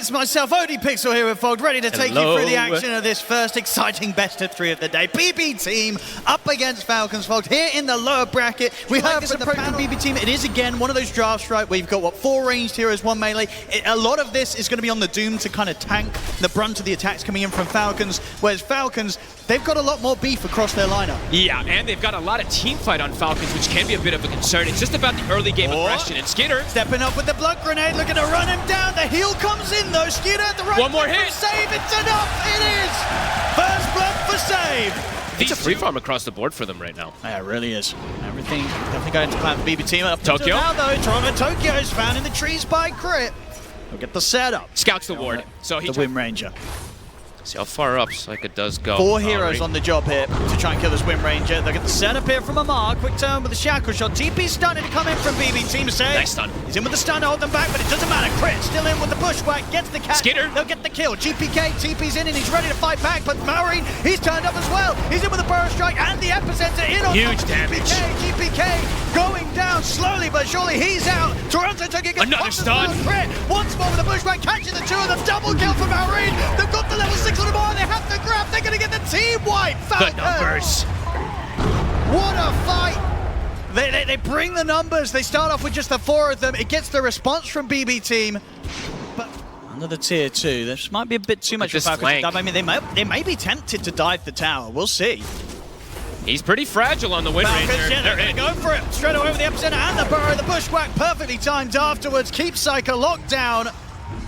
it's myself, ODPixel here with Fold, ready to take Hello. you through the action of this first exciting best of 3 of the day. BB team up against Falcons, Fold, here in the lower bracket. We heard this approach from BB team. It is, again, one of those drafts, right, where you've got, 4 ranged heroes, 1 melee. A lot of this is going to be on the Doom to kind of tank the brunt of the attacks coming in from Falcons, whereas Falcons, they've got a lot more beef across their lineup. Yeah, and they've got a lot of team fight on Falcons, which can be a bit of a concern. It's just about the early game aggression, and Skinner stepping up with the blood grenade, looking to run him down. The heal comes in though. Skinner at the right. One more hit. Save. It's enough. It is. First blood for save. It's a free farm across the board for them right now. Yeah, it really is. Everything definitely going to plan for BB team up. Tokyo. Now though, Toronto Tokyo is found in the trees by Crit. We'll get the setup. Scouts the ward. So he the Wind Ranger. See how far up Psyka does go. 4 heroes on the job here to try and kill this Wind Ranger. They'll get the setup here from Amar. Quick turn with the shackle shot. TP's starting to come in from BB team. Save. Nice stun. He's in with the stun to hold them back, but it doesn't matter. Crit still in with the bushwhack. Gets the catch. Skinner. They'll get the kill. GPK, TP's in and he's ready to fight back, but Marine, he's turned up as well. He's in with the burrow strike and the epicenter in on huge damage. GPK going down slowly, but surely he's out. Toronto Tokyo gets another stun. Crit. Once more with the bushwhack, catching the 2 of them. Double kill for Marine. They've got the level 6 on the bar. They have to grab. They're going to get the team wipe. The numbers. What a fight. They bring the numbers. They start off with just the 4 of them. It gets the response from BB team. But under the tier 2, this might be a bit too much for Falcons. I mean, they may be tempted to dive the tower. We'll see. He's pretty fragile on the Wind Ranger. Yeah, they're going to go for it. Straight away with the epicenter and the burrow. The bushwhack perfectly timed afterwards. Keeps Psyka locked down.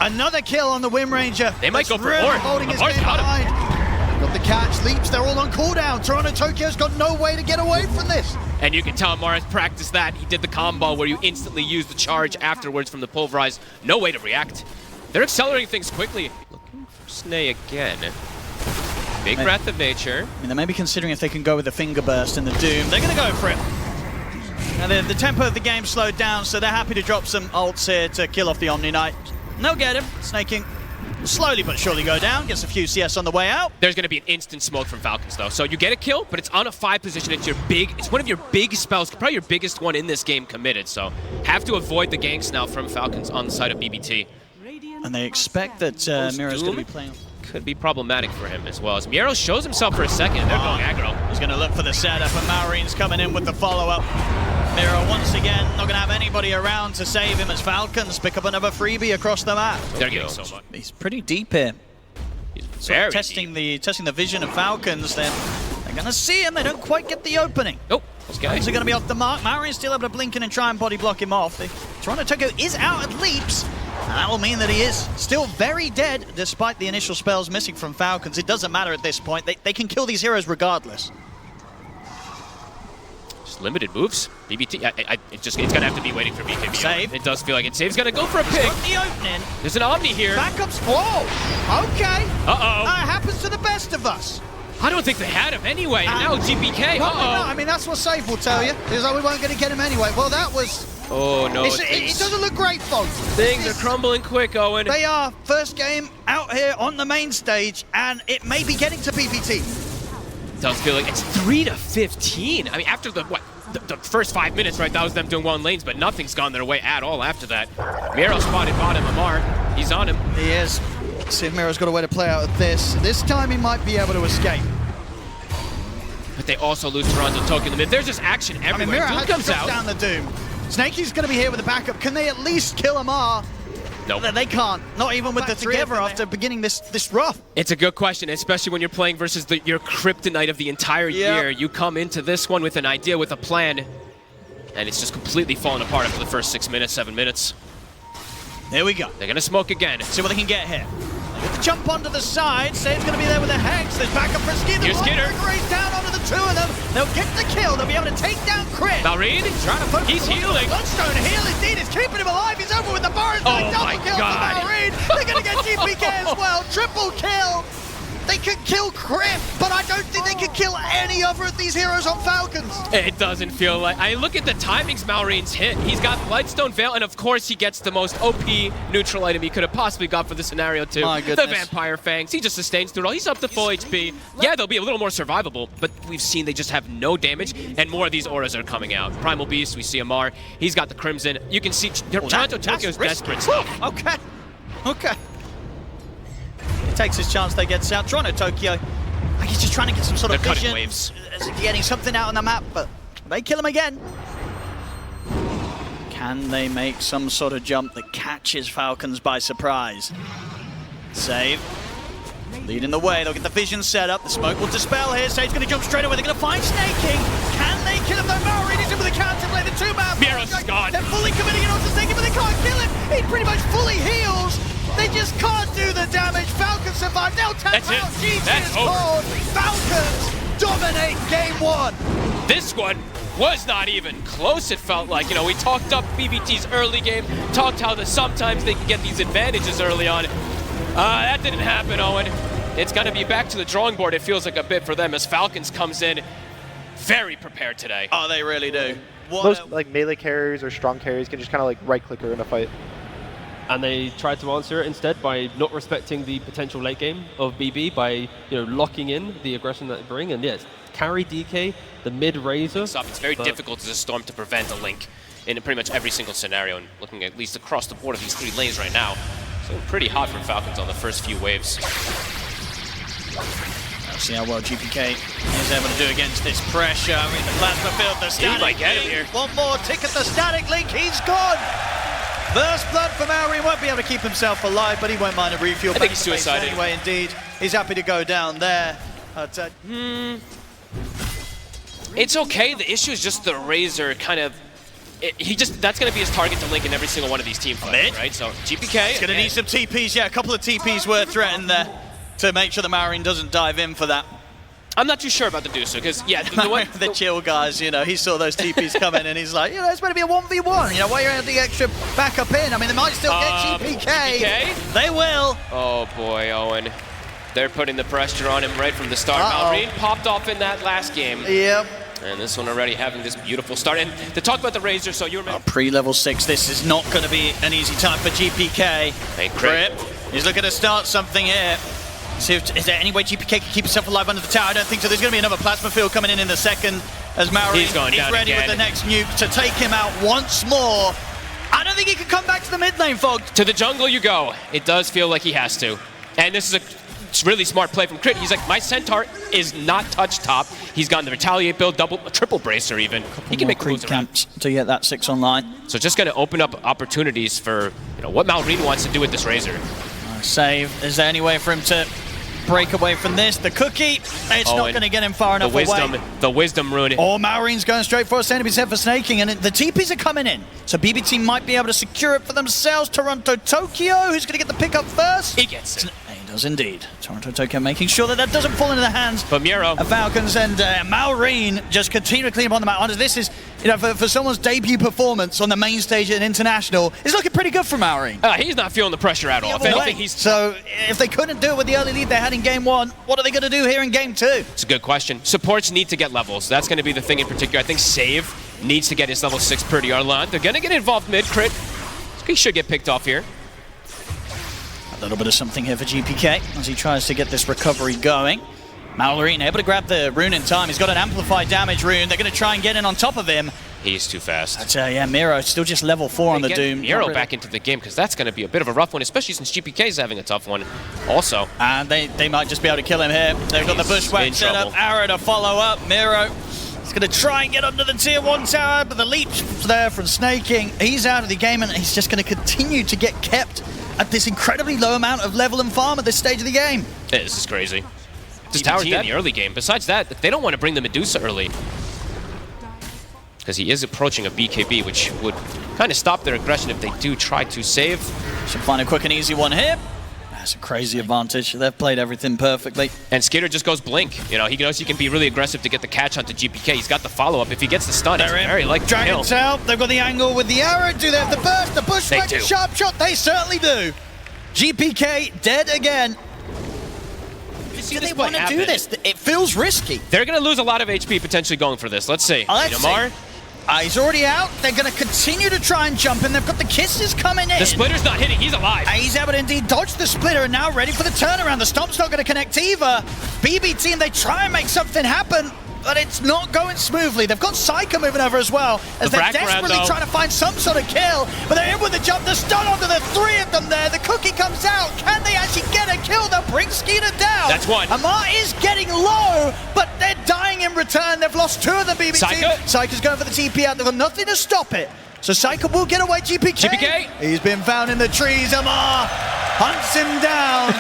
Another kill on the Wind Ranger. They might go for really more. Holding his game behind. Got the catch, leaps, they're all on cooldown. Toronto Tokyo's got no way to get away from this. And you can tell Mara's practiced that. He did the combo where you instantly use the charge afterwards from the pulverize. No way to react. They're accelerating things quickly. Looking for Snay again. Big breath of nature. I mean, they may be considering if they can go with the finger burst and the Doom. They're going to go for it. Now, the tempo of the game slowed down, so they're happy to drop some ults here to kill off the Omni Knight. And they'll get him. Snaking slowly but surely go down. Gets a few CS on the way out. There's going to be an instant smoke from Falcons, though. So you get a kill, but it's on a 5 position. It's one of your big spells, probably your biggest one in this game committed. So have to avoid the ganks now from Falcons on the side of BBT. And they expect that Miro's going to be playing. Could be problematic for him as well. As Miro shows himself for a second, they're going aggro. He's going to look for the setup, and Marine's coming in with the follow-up. Miro once again not going to have anybody around to save him as Falcons pick up another freebie across the map. They're getting so much. He's pretty deep here. He's very testing the vision of Falcons. They're going to see him. They don't quite get the opening. Nope. Those guys are going to be off the mark. Marine's still able to blink in and try and body block him off. Toronto Tokyo is out at leaps. And that will mean that he is still very dead, despite the initial spells missing from Falcons. It doesn't matter at this point. They can kill these heroes regardless. Just limited moves. BBT, it's going to have to be waiting for BKB. Save. It does feel like it saves. Going to go for a pick. The opening. There's an Omni here. Backups. Whoa. Okay. Uh-oh. That happens to the best of us. I don't think they had him anyway. And now GPK. Uh-oh. I mean, that's what Save will tell you. Is that we weren't going to get him anyway. Well, that was... Oh, no. It doesn't look great, folks. Things are crumbling quick, Owen. They are first game out here on the main stage, and it may be getting to BBT. It does feel like it's 3-15. I mean, after the first 5 minutes, right, that was them doing 1 lanes, but nothing's gone their way at all after that. Miro spotted bottom. Amar, he's on him. He is. See if Miro's got a way to play out of this. This time he might be able to escape. But they also lose Toronto Tokyo. There's just action everywhere. I mean, Miro Doom comes out. Down the Doom. Snakey's going to be here with the backup. Can they at least kill Amar? Nope. They can't. Not even with the 3 of them after beginning this rough. It's a good question, especially when you're playing versus your kryptonite of the entire year. You come into this one with an idea, with a plan, and it's just completely fallen apart after the first 6 minutes, 7 minutes. There we go. They're going to smoke again. See what they can get here. Jump onto the side. Save's going to be there with a Hex. There's backup for Skinner. Here's Skinner. Race down onto the 2 of them. They'll get the kill. They'll be able to take down Crit. Valrine, he's healing. Bloodstone heal indeed. It's keeping him alive. He's over with the bars. Oh double kill for Valrine. They're going to get GPK as well. Triple kill. They could kill Crit, but I don't think they could kill any other of these heroes on Falcons. It doesn't feel like... I look at the timings Malrine's hit. He's got Blightstone Veil, and of course he gets the most OP neutral item he could have possibly got for the scenario too. My goodness. The Vampire Fangs. He just sustains through it all. He's up to full HP. Yeah, they'll be a little more survivable, but we've seen they just have no damage, and more of these auras are coming out. Primal Beast, we see Amar. He's got the Crimson. You can see Toronto Tokyo's desperate stuff. Okay. He takes his chance, they get out. Toronto, Tokyo. Like he's just trying to get some sort of vision. Waves. Getting something out on the map, but they kill him again. Can they make some sort of jump that catches Falcons by surprise? Save. Leading the way, they'll get the vision set up. The smoke will dispel here. Save's going to jump straight away. They're going to find Snaking. Can they kill him? Though Maori is in with the counter play. The two-man. Miro's gone. They're fully committing it onto Snaking, but they can't kill him. He pretty much fully heals. They just can't do the damage. Falcons survive. Now tap out. GG is called. Falcons dominate game one. This one was not even close, it felt like. You know, we talked up BBT's early game, talked how sometimes they can get these advantages early on. That didn't happen, Owen. It's going to be back to the drawing board, it feels like a bit for them, as Falcons comes in very prepared today. Oh, they really do. Most like melee carriers or strong carriers can just kind of like right-click her in a fight. And they tried to answer it instead by not respecting the potential late game of BB by locking in the aggression that they bring. And yes, carry DK, the mid razor. It's very difficult as a Storm to prevent a link in pretty much every single scenario, and looking at least across the board of these 3 lanes right now. So pretty hot for Falcons on the first few waves. Let's see how well GPK is able to do against this pressure. I mean, the plasma field, the static might get him here. One more tick at the static link, he's gone! First blood for Maori, won't be able to keep himself alive, but he won't mind a refuel. I think he's suicided. Anyway, indeed. He's happy to go down there. But, It's okay, the issue is just the Razor kind of... that's going to be his target to link in every single one of these team fights, right? So GPK... He's going to need some TPs, yeah, a couple of TPs were threatened there to make sure the Marine doesn't dive in for that. I'm not too sure about the Deucer, because, yeah, the chill guys, he saw those TPs come in and he's like, it's going to be a 1v1, why are you adding the extra backup in? I mean, they might still get GPK. They will. Oh boy, Owen. They're putting the pressure on him right from the start. Malrine popped off in that last game. Yep. And this one already having this beautiful start. And to talk about the Razor, so you remember... Pre-level 6, this is not going to be an easy time for GPK. Hey, Crip. He's looking to start something here. See is there any way GPK can keep himself alive under the tower? I don't think so. There's going to be another plasma field coming in the second as Maori is ready with the next nuke to take him out once more. I don't think he can come back to the mid lane, Fog. To the jungle you go. It does feel like he has to. And this is a really smart play from Crit. He's like, my Centaur is not touch top. He's gotten the Retaliate build, triple bracer even. He can make moves camps to get that 6 online. So just going to open up opportunities for what Malrine wants to do with this Razor. Save. Is there any way for him to break away from this? The cookie, it's not going to get him far enough away. The wisdom rune. Oh, Malrine's going straight for a centipede set for snaking, and the TPs are coming in. So BBT might be able to secure it for themselves. Toronto, Tokyo, who's going to get the pick up first? He gets it. He does indeed. Toronto, Tokyo making sure that doesn't fall into the hands of Falcons, and Malrine just continue to clean up on the map. This is, for someone's debut performance on the main stage at International, it's looking pretty good for Malrine. He's not feeling the pressure at all. If anything, so if they couldn't do it with the early lead they had in game 1, what are they going to do here in game 2? It's a good question. Supports need to get levels. That's going to be the thing in particular. I think Save needs to get his level 6 pretty early on. They're going to get involved mid. Crit. He should get picked off here. A little bit of something here for GPK as he tries to get this recovery going. Malrine able to grab the rune in time. He's got an amplified damage rune. They're going to try and get in on top of him. He's too fast. But yeah, Miro still just level 4 on the Doom. Miro back into the game, because that's going to be a bit of a rough one, especially since GPK is having a tough one also. And they might just be able to kill him here. They've got the bushwhack set up. Arrow to follow up. Miro is going to try and get up to the tier 1 tower, but the leech there from Snaking. He's out of the game, and he's just going to continue to get kept at this incredibly low amount of level and farm at this stage of the game. This is crazy. This tower's dead in the early game. Besides that, they don't want to bring the Medusa early, because he is approaching a BKB, which would kind of stop their aggression if they do try to save. Should find a quick and easy one here. That's a crazy advantage. They've played everything perfectly. And Skater just goes blink. He knows he can be really aggressive to get the catch onto GPK. He's got the follow-up. If he gets the stun, it's very likely to kill. Dragon's out. They've got the angle with the arrow. Do they have the burst? The bushwhack, the sharp shot? They certainly do. GPK dead again. Do they want to do this? It feels risky. They're going to lose a lot of HP potentially going for this. Let's see. He's already out. They're going to continue to try and jump in. They've got the kisses coming in. The splitter's not hitting. He's alive. He's able to indeed dodge the splitter and now ready for the turnaround. The stomp's not going to connect either. BB team, they try and make something happen, but it's not going smoothly. They've got Psycho moving over as well, as they're desperately trying to find some sort of kill, but they're in with the jump. The stun onto the 3 of them there. The cookie comes out. Can they actually get a kill? They'll bring Skeeter down. That's one. Amar is getting low, but they're dying in return. They've lost 2 of the BB team. Psyka's going for the TP out. They've got nothing to stop it. So Psyka will get away. GPK. He's been found in the trees. Amar hunts him down.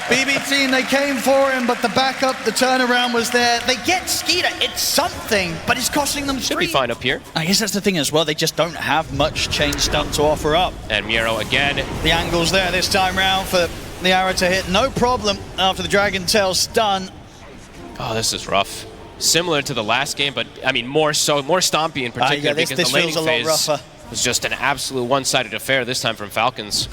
BB team, they came for him, but the backup, the turnaround was there. They get Skeeter. It's something, but it's costing them 3. Should be fine up here. I guess that's the thing as well. They just don't have much chain stun to offer up. And Miro again. The angle's there this time round for the arrow to hit. No problem after the Dragon Tail stun. Oh, this is rough. Similar to the last game, but I mean more so, more stompy in particular, because the laning phase was just an absolute one-sided affair this time from Falcons.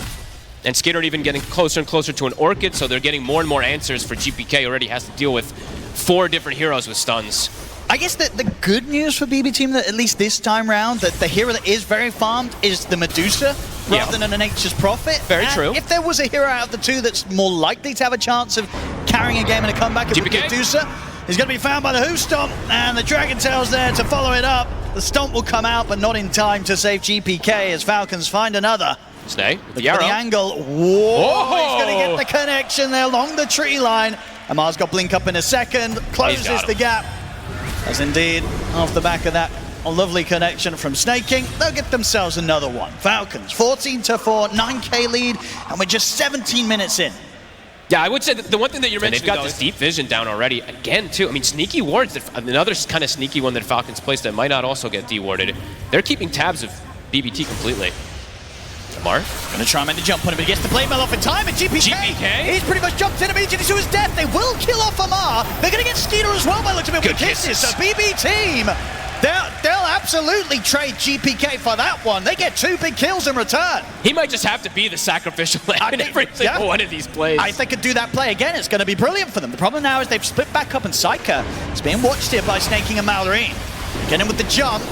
And Skeeter even getting closer and closer to an Orchid, so they're getting more and more answers for GPK. Already has to deal with 4 different heroes with stuns. I guess the good news for BB team, that at least this time round, that the hero that is very farmed is the Medusa, rather than a Nature's Prophet. Very true. If there was a hero out of the 2 that's more likely to have a chance of carrying a game in a comeback, it would be Medusa. He's going to be found by the Hoof Stomp, and the Dragon Tail's there to follow it up. The Stomp will come out, but not in time to save GPK as Falcons find another. Snay with the angle. Whoa! He's going to get the connection there along the tree line. Amar's got Blink up in a second, closes the gap. As indeed, off the back of that, a lovely connection from Snaking. They'll get themselves another one. Falcons, 14-4, 9K lead, and we're just 17 minutes in. Yeah, I would say that the one thing that you're mentioning, they've got this deep vision down already. Again, too, I mean, sneaky wards, another kind of sneaky one that Falcons placed that might not also get dewarded. They're keeping tabs of BBT completely. Amar? Gonna try and make the jump on him, but he gets the blade mail off in time, and GPK! He's pretty much jumped in immediately to his death. They will kill off Amar. They're gonna get Skeeter as well by looks of it with kisses. So BB team, they'll absolutely trade GPK for that one. They get 2 big kills in return. He might just have to be the sacrificial lamb in every single one of these plays. I think they could do that play again. It's going to be brilliant for them. The problem now is they've split back up, and Psyka is being watched here by Snaking and Malorine. Get him with the jump.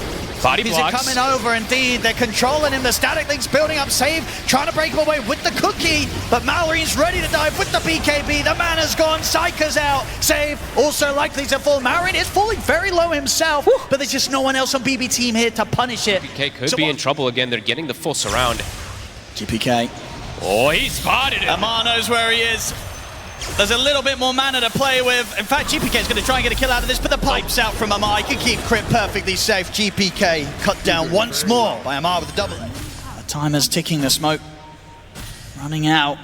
Body He's blocks. coming over, indeed. They're controlling him. The Static Link's building up. Save, trying to break him away with the cookie, but Malorine's ready to dive with the BKB. The mana's gone. Psyka's out. Save, also likely to fall. Malorine is falling very low himself, but there's just no one else on BB team here to punish it. GPK could be in trouble again. They're getting the full surround. GPK. Oh, he spotted him. Amar knows where he is. There's a little bit more mana to play with. In fact, GPK is going to try and get a kill out of this, but the pipe's out from Amar. He can keep Crypt perfectly safe. GPK cut down once more by Amar with a double. The timer's ticking, the smoke running out.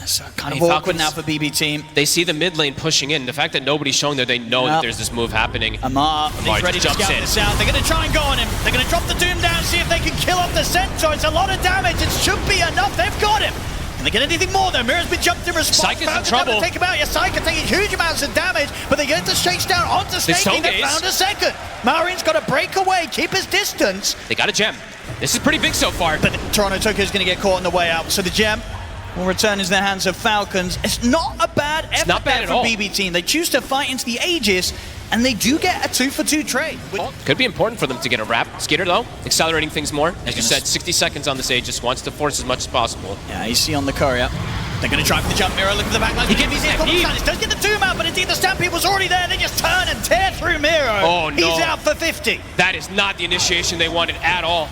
It's kind of awkward now for BB team. They see the mid lane pushing in. The fact that nobody's showing there, they know that there's this move happening. Amar he's ready to scout this out. They're going to try and go on him. They're going to drop the Doom down, see if they can kill off the Centaur. It's a lot of damage. It should be enough. They've got him. Can they get anything more though? Mira's been jumped in response. Psyka's in trouble. Take him out. Yeah, Psyka taking huge amounts of damage, but they get the chase down onto Snaking. They found a second. Malorine's got to break away, keep his distance. They got a gem. This is pretty big so far. But Toronto Tokyo's going to get caught on the way out. So the gem will return into the hands of Falcons. It's not a bad effort from BB team. They choose to fight into the Aegis, and they do get a 2-for-2 trade. Could be important for them to get a wrap. Skeeter, though, accelerating things more. As you said, 60 seconds on this Aegis, wants to force as much as possible. Yeah, AC on the courier. They're going to try for the jump. Miro, look at the backline. He gives it a couple of times. Does get the Doom out, but indeed the Stampede was already there. They just turn and tear through Miro. Oh, no. He's out for 50. That is not the initiation they wanted at all.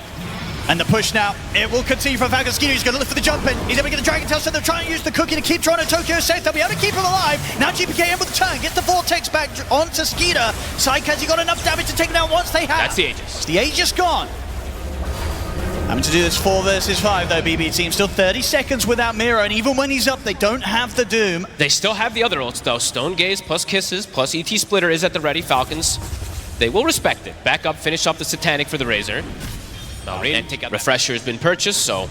And the push now, it will continue from Falcons. Skeeter, he's going to look for the jump in. He's able to get the Dragon Tail, so they're trying to use the cookie to keep Toronto Tokyo safe. They'll be able to keep him alive. Now GPK able to turn, get the Vortex back onto Skeeter. Psyche, has he got enough damage to take him down once they have? That's the Aegis. The Aegis gone. Having to do this 4 versus 5 though, BB team. Still 30 seconds without Miro, and even when he's up, they don't have the Doom. They still have the other ults though. Stone Gaze plus Kisses plus ET Splitter is at the ready. Falcons, they will respect it. Back up, finish off the Satanic for the Razor. And take out Refresher has been purchased, so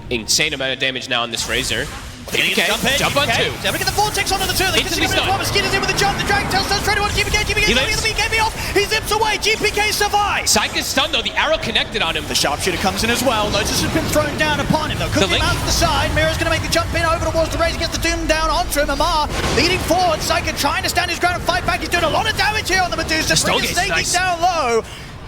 insane amount of damage now on this Razor. GPK, jump on 2. They're going to get the Vortex onto the 2. They can see him as Skeeter's in with the jump. The Dragon Tail starts straight away. GPK's getting the BKB off. He zips away. GPK survives. Psyche is stunned though. The arrow connected on him. The Sharpshooter comes in as well. Notice has been thrown down upon him though. Cooking him out to the side. Miro's going to make the jump in over towards the Razor. Gets the Doom down onto him. Amar leading forward. Psyche trying to stand his ground and fight back. He's doing a lot of damage here on the Medusa. Snaking down low.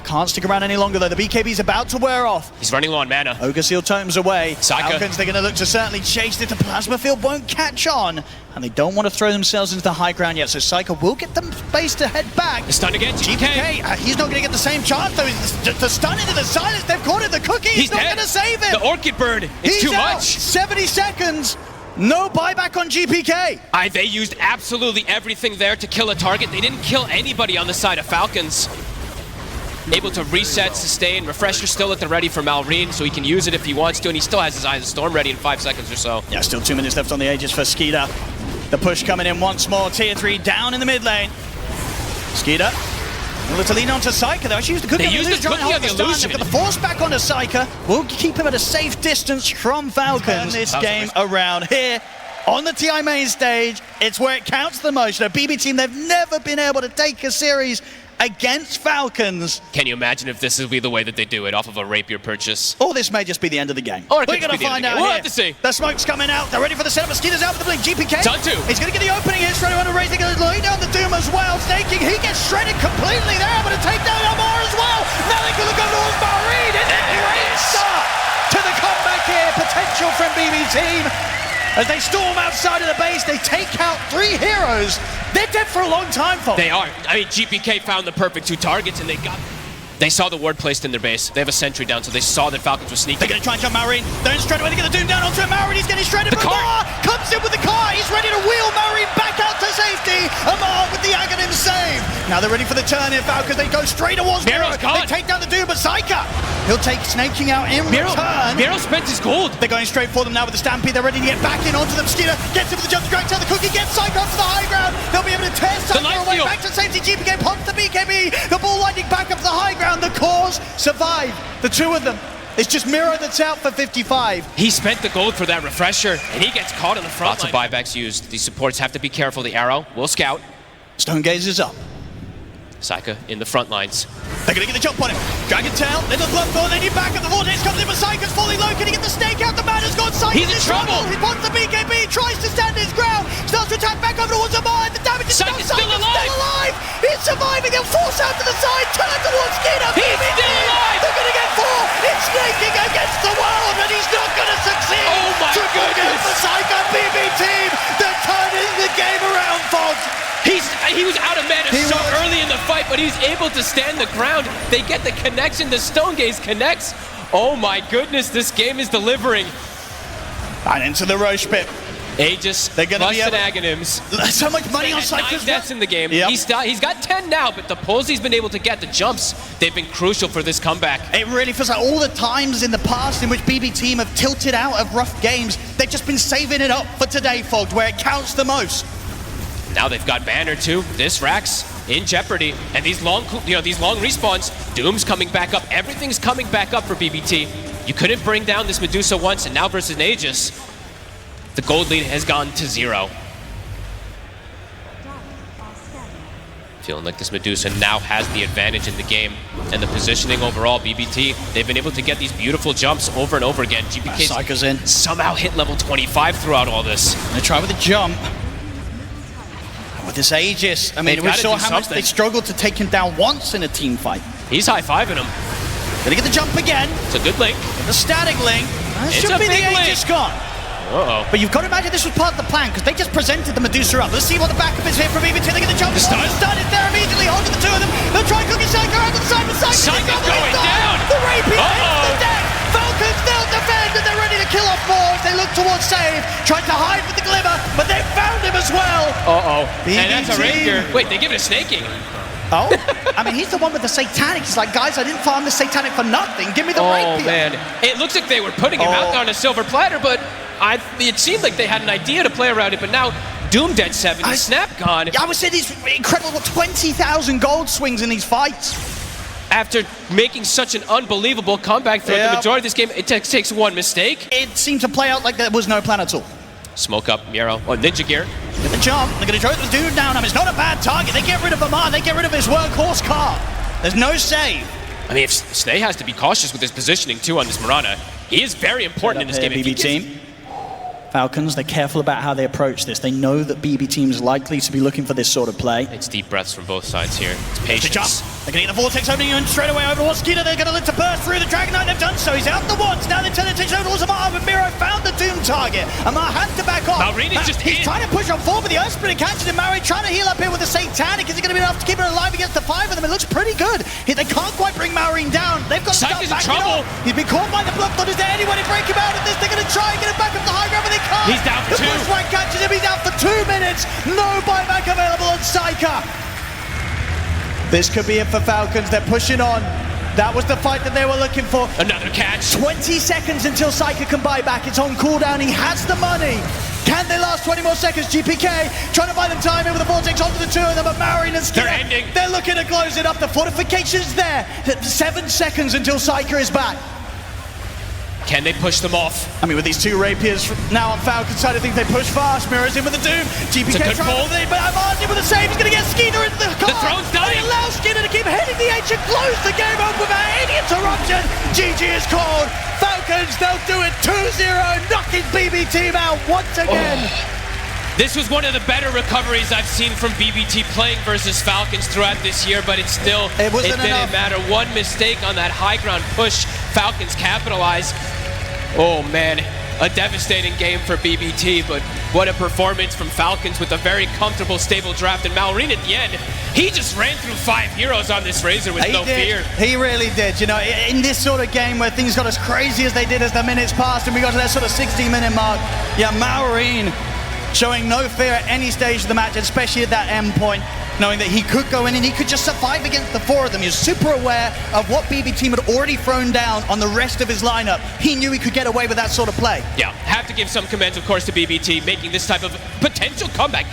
Can't stick around any longer though. The BKB's about to wear off. He's running low on mana. Ogre Seal totems away. Psyche. Falcons, they're going to look to certainly chase it. The Plasma Field won't catch on. And they don't want to throw themselves into the high ground yet. So Psyche will get them space to head back. The stun again, GPK. He's not going to get the same chance though. The stun into the silence. They've caught it. The cookie. He's not going to save it. The Orchid Bird. It's too much. 70 seconds. No buyback on GPK. They used absolutely everything there to kill a target. They didn't kill anybody on the side of Falcons. Able to reset, sustain, refresher still at the ready for Malrine, so he can use it if he wants to, and he still has his Eye of the Storm ready in 5 seconds or so. Yeah, still 2 minutes left on the Aegis for Skeeter. The push coming in once more. Tier 3 down in the mid lane. Skeeter. Able to lean onto Psyker though. She used the cookie. They used the cookie on the illusion. They've got the force back onto Psyker. We'll keep him at a safe distance from Falcons. This game around here on the TI main stage. It's where it counts the most. The BB team, they've never been able to take a series against Falcons. Can you imagine if this will be the way that they do it, off of a rapier purchase? Or this may just be the end of the game. Or we're going to find out. We'll here. have to see. The smoke's coming out. They're ready for the setup. Skeeter's out for the blink. GPK. Done too. He's going to get the opening here. Straight away on the race. He's going to lay down the Doom as well. Snaking. He gets shredded completely. They're able to take down Amar as well. Now they're going to go towards Marine. And then great start to the comeback here. Potential from BB team. As they storm outside of the base, they take out 3 heroes. They're dead for a long time, folks. They are. I mean, GPK found the perfect 2 targets, and they saw the ward placed in their base. They have a sentry down, so they saw that Falcons were sneaking. They're going to try and jump Marine. They're straight away to get the Doom down onto him. Marine, he's getting shredded. The car comes in with the car. He's ready to wheel Marine back out to safety. Amar with the Aghanim save. Now they're ready for the turn here, Falcons. They go straight towards Miro. They take down the Doom, but Psyker, he'll take Snaking out in return. Miro spent his gold. They're going straight for them now with the Stampede. They're ready to get back in onto them. Skeeter gets him with the jump strike. Tell the cookie, gets Psyker off to the high ground. They'll be able to tear Psyker away back to safety. GPK pops the BKB. The ball lightning back up to the high ground. The cause survive. The 2 of them. It's just Miro that's out for 55. He spent the gold for that refresher, and he gets caught in the front. Lots of buybacks used. These supports have to be careful. The arrow will scout. Stone Gaze is up. Psyker in the front lines. They're going to get the jump on him. Dragon Tail, little bloodthorn, they need back up. The Vortex comes in, but Psyker's fully low. Can he get the snake out? The man has gone. Psyker's He's in trouble. He wants the BKB, tries to stand his ground, starts to attack back over towards Amar. The damage is done. Psyker's still alive. He's surviving. He'll force out to the side, turn towards Skeeter. He's still alive. They're going to get 4. It's snaking against the world, and he's not going to succeed. Oh my goodness. For Psyker, BB team, they're turning the game around, folks. He was out of mana so early in the fight, but he's able to stand the ground. They get the connection. The Stone Gaze connects. Oh my goodness, this game is delivering. And into the Roche pit. Aegis, they're going to be Aghanims. So much money on Psyker's 9 deaths in the game. Yep. He's got 10 now, but the pulls he's been able to get, the jumps, they've been crucial for this comeback. It really feels like all the times in the past in which BB team have tilted out of rough games, they've just been saving it up for today, folks, where it counts the most. Now they've got Banner too. This Rax in jeopardy, and these long respawns. Doom's coming back up. Everything's coming back up for BBT. You couldn't bring down this Medusa once, and now versus an Aegis, the gold lead has gone to 0. Feeling like this Medusa now has the advantage in the game, and the positioning overall. BBT, they've been able to get these beautiful jumps over and over again. GPK's Psyker's in. Somehow hit level 25 throughout all this. They try with a jump. With this Aegis, I mean, we saw how much they struggled to take him down once in a team fight. He's high-fiving him. Gonna get the jump again. It's a good link. The static link. That It's should a be the big Aegis link. gone. Uh-oh. But you've got to imagine this was part of the plan, because they just presented the Medusa up. Let's see what the backup is here from BB2. They get the jump. The stun is there immediately, holding the 2 of them. They'll try cooking Psyker out to the side, but Psyker's going down. The rapier hits the deck. Falcons still defend, and they're ready to kill off more as they look towards save. Tried to hide with the glimmer, but they found him as well. Uh-oh. BB And that's a rapier. Wait, they give it a snaking. Oh? I mean, he's the one with the satanic. He's like, guys, I didn't farm the satanic for nothing. Give me the rapier. Oh, man. It looks like they were putting him out there on a silver platter, but it seemed like they had an idea to play around it, but now Doom dead 70, Snap gone. I would say these incredible 20,000 gold swings in these fights. After making such an unbelievable comeback throughout the majority of this game, it takes one mistake. It seemed to play out like there was no plan at all. Smoke up, Miro. Oh, Ninja Gear. Get the jump. They're going to throw the dude down. I mean, it's not a bad target. They get rid of Amar. They get rid of his workhorse car. There's no save. I mean, if Snay has to be cautious with his positioning, too, on this Mirana, he is very important in this game. BB team. Falcons, they're careful about how they approach this. They know that BB team's likely to be looking for this sort of play. It's deep breaths from both sides here. It's patience. They're going to get the Vortex opening and straight away over towards Skeeter. They're going to look to burst through the Dragon Knight. They've done so. He's out the once. Now they're turning attention over towards Amar, but Miro found the Doom target. Amar had to back off. He's trying to push on forward, but the Earth Spirit catches him. Maro trying to heal up here with the Satanic. Is it going to be enough to keep it alive against the 5 of them? It looks pretty good. They can't quite bring Marine down. They've got to start backing off. He's been caught by the block. Is there anyone to break him out of this? They're going to try and get it back up the high ground, but they can't. He's down for 2. push right catches him. He's out for 2 minutes. No buyback available on Psyker. This could be it for Falcons. They're pushing on. That was the fight that they were looking for. Another catch. 20 seconds until Psyker can buy back. It's on cooldown. He has the money. Can they last 20 more seconds? GPK trying to buy them time in with the Vortex onto the two of them, but Marine and Skinner, they're ending. They're looking to close it up. The fortification's there. 7 seconds until Psyker is back. Can they push them off? I mean, with these two rapiers now on Falcon side, I think they push fast. Mirrors in with the Doom. GPK trying with it, but Martin with the save. He's going to get Skinner into the car. The throne's dying. He allows Skinner to keep hitting the edge and close the game up without any interruption. GG is called. Falcons, they'll do it 2-0, knocking BB team out once again. This was one of the better recoveries I've seen from BBT playing versus Falcons throughout this year, but it didn't matter. One mistake on that high ground push, Falcons capitalize. Oh man, a devastating game for BBT, but what a performance from Falcons with a very comfortable, stable draft. And Malrine at the end, he just ran through 5 heroes on this Razor with no fear. He really did. You know, in this sort of game where things got as crazy as they did as the minutes passed and we got to that sort of 60-minute mark, yeah, Malrine showing no fear at any stage of the match, especially at that end point, knowing that he could go in and he could just survive against the 4 of them. He was super aware of what BB team had already thrown down on the rest of his lineup. He knew he could get away with that sort of play. Yeah, have to give some commends, of course, to BBT, making this type of potential comeback.